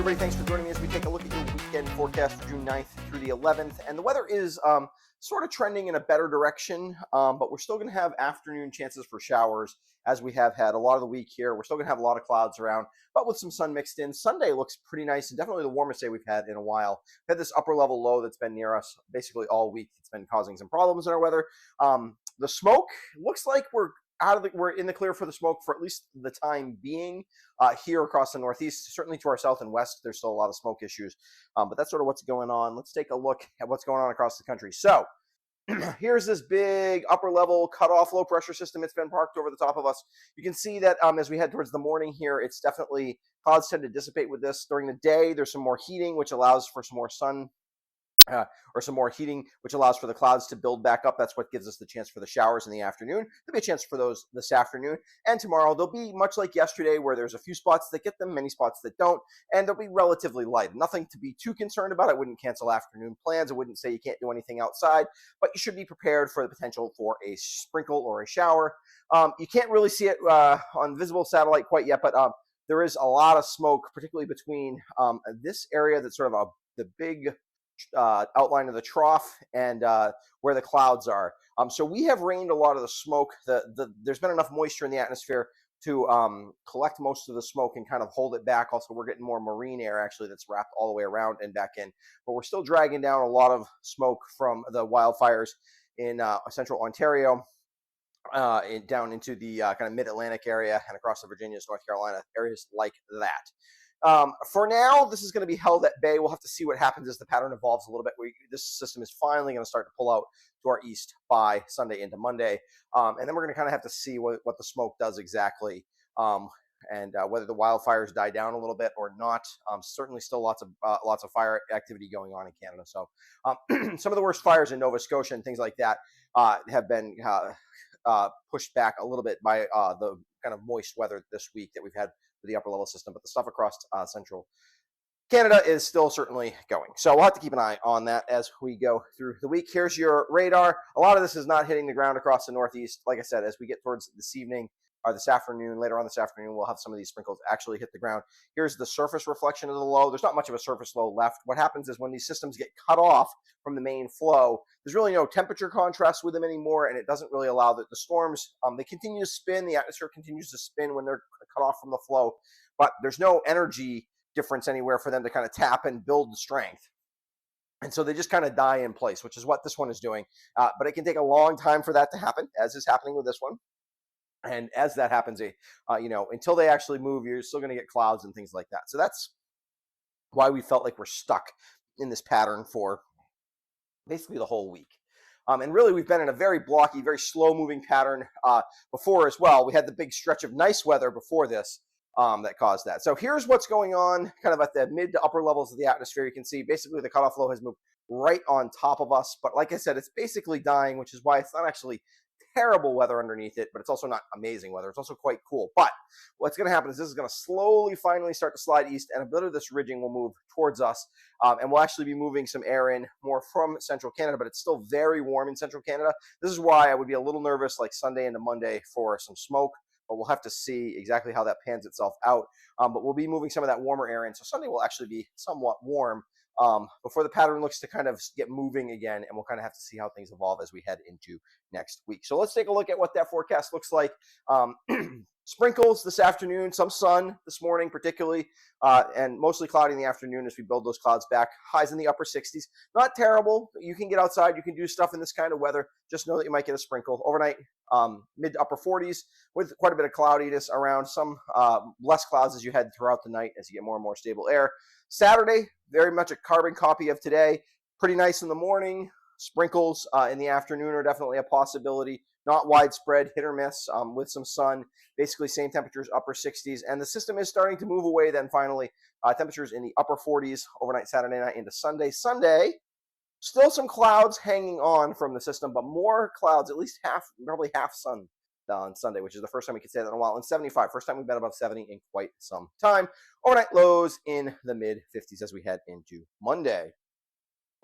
everybody. Thanks for joining me as we take a look at your weekend forecast for June 9th through the 11th. And the weather is sort of trending in a better direction, but we're still going to have afternoon chances for showers as we have had a lot of the week here. We're still going to have a lot of clouds around, but with some sun mixed in. Sunday looks pretty nice and definitely the warmest day we've had in a while. We've had this upper level low that's been near us basically all week. It's been causing some problems in our weather. The smoke looks like we're in the clear for the smoke for at least the time being here across the Northeast. Certainly to our south and west, there's still a lot of smoke issues, but that's sort of what's going on. Let's take a look at what's going on across the country. So here's this big upper level cutoff low pressure system. It's been parked over the top of us. You can see that as we head towards the morning here, it's definitely clouds tend to dissipate with this. During the day, there's some more heating, which allows for some more sun. Or some more heating, which allows for the clouds to build back up. That's what gives us the chance for the showers in the afternoon. There'll be a chance for those this afternoon. And tomorrow, they'll be much like yesterday, where there's a few spots that get them, many spots that don't, and they'll be relatively light. Nothing to be too concerned about. I wouldn't cancel afternoon plans. I wouldn't say you can't do anything outside, but you should be prepared for the potential for a sprinkle or a shower. You can't really see it on visible satellite quite yet, but there is a lot of smoke, particularly between this area that's sort of the big outline of the trough and where the clouds are. So we have rained a lot of the smoke. There's been enough moisture in the atmosphere to collect most of the smoke and kind of hold it back. Also, we're getting more marine air actually that's wrapped all the way around and back in. But we're still dragging down a lot of smoke from the wildfires in central Ontario. Down into the kind of mid-Atlantic area and across the Virginias, North Carolina, areas like that. For now, this is going to be held at bay. We'll have to see what happens as the pattern evolves a little bit. This system is finally going to start to pull out to our east by Sunday into Monday. And then we're going to kind of have to see what the smoke does exactly and whether the wildfires die down a little bit or not. Certainly still lots of fire activity going on in Canada. So some of the worst fires in Nova Scotia and things like that have been pushed back a little bit by the kind of moist weather this week that we've had with the upper level system, but the stuff across central Canada is still certainly going. So we'll have to keep an eye on that as we go through the week. Here's your radar. A lot of this is not hitting the ground across the Northeast. Like I said, as we get towards this evening or this afternoon, later on this afternoon, we'll have some of these sprinkles actually hit the ground. Here's the surface reflection of the low. There's not much of a surface low left. What happens is when these systems get cut off from the main flow, there's really no temperature contrast with them anymore, and it doesn't really allow the storms. They continue to spin. The atmosphere continues to spin when they're cut off from the flow, but there's no energy difference anywhere for them to kind of tap and build the strength. And so they just kind of die in place, which is what this one is doing. But it can take a long time for that to happen, as is happening with this one. And as that happens, until they actually move, you're still going to get clouds and things like that. So that's why we felt like we're stuck in this pattern for basically the whole week. And really, we've been in a very blocky, very slow-moving pattern before as well. We had the big stretch of nice weather before this that caused that. So here's what's going on kind of at the mid to upper levels of the atmosphere. You can see basically the cutoff low has moved right on top of us. But like I said, it's basically dying, which is why it's not actually terrible weather underneath it, but it's also not amazing weather. It's also quite cool. But what's going to happen is this is going to slowly finally start to slide east, and a bit of this ridging will move towards us, and we'll actually be moving some air in more from central Canada, but it's still very warm in central Canada. This is why I would be a little nervous like Sunday into Monday for some smoke, but we'll have to see exactly how that pans itself out. But we'll be moving some of that warmer air in, so Sunday will actually be somewhat warm before the pattern looks to kind of get moving again, and we'll kind of have to see how things evolve as we head into next week. So let's take a look at what that forecast looks like. Sprinkles this afternoon, some sun this morning particularly, and mostly cloudy in the afternoon as we build those clouds back. Highs in the upper 60s. Not terrible. You can get outside. You can do stuff in this kind of weather. Just know that you might get a sprinkle. Overnight, mid to upper 40s with quite a bit of cloudiness around. Some less clouds as you head throughout the night as you get more and more stable air. Saturday, very much a carbon copy of today. Pretty nice in the morning. Sprinkles in the afternoon are definitely a possibility. Not widespread, hit or miss with some sun. Basically same temperatures, upper 60s. And the system is starting to move away then finally. Temperatures in the upper 40s overnight Saturday night into Sunday. Sunday, still some clouds hanging on from the system, but more clouds, at least half, probably half sun on Sunday, which is the first time we could say that in a while. And 75, first time we've been above 70 in quite some time. Overnight lows in the mid 50s as we head into Monday.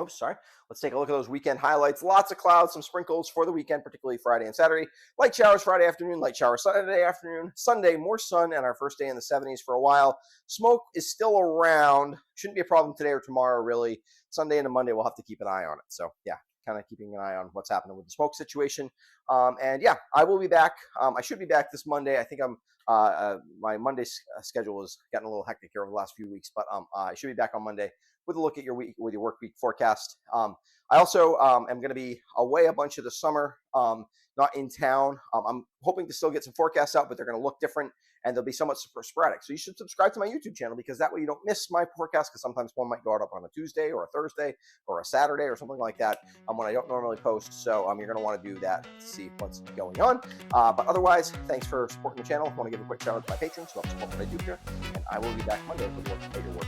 Oh, sorry. Let's take a look at those weekend highlights. Lots of clouds, some sprinkles for the weekend, particularly Friday and Saturday. Light showers Friday afternoon, light showers Saturday afternoon. Sunday, more sun and our first day in the 70s for a while. Smoke is still around. Shouldn't be a problem today or tomorrow, really. Sunday into Monday, we'll have to keep an eye on it. So, yeah, kind of keeping an eye on what's happening with the smoke situation. And yeah, I will be back. I should be back this Monday. I think my Monday schedule has gotten a little hectic here over the last few weeks, but I should be back on Monday with a look at your week with your work week forecast. I also am going to be away a bunch of the summer, not in town. I'm hoping to still get some forecasts out, but they're going to look different and they'll be somewhat sporadic. So you should subscribe to my YouTube channel because that way you don't miss my forecast, because sometimes one might go out up on a Tuesday or a Thursday or a Saturday or something like that when I don't normally post. So you're going to want to do that to see what's going on. But otherwise, thanks for supporting the channel. I want to give a quick shout out to my patrons who help support what I do here. And I will be back Monday with a look at your work.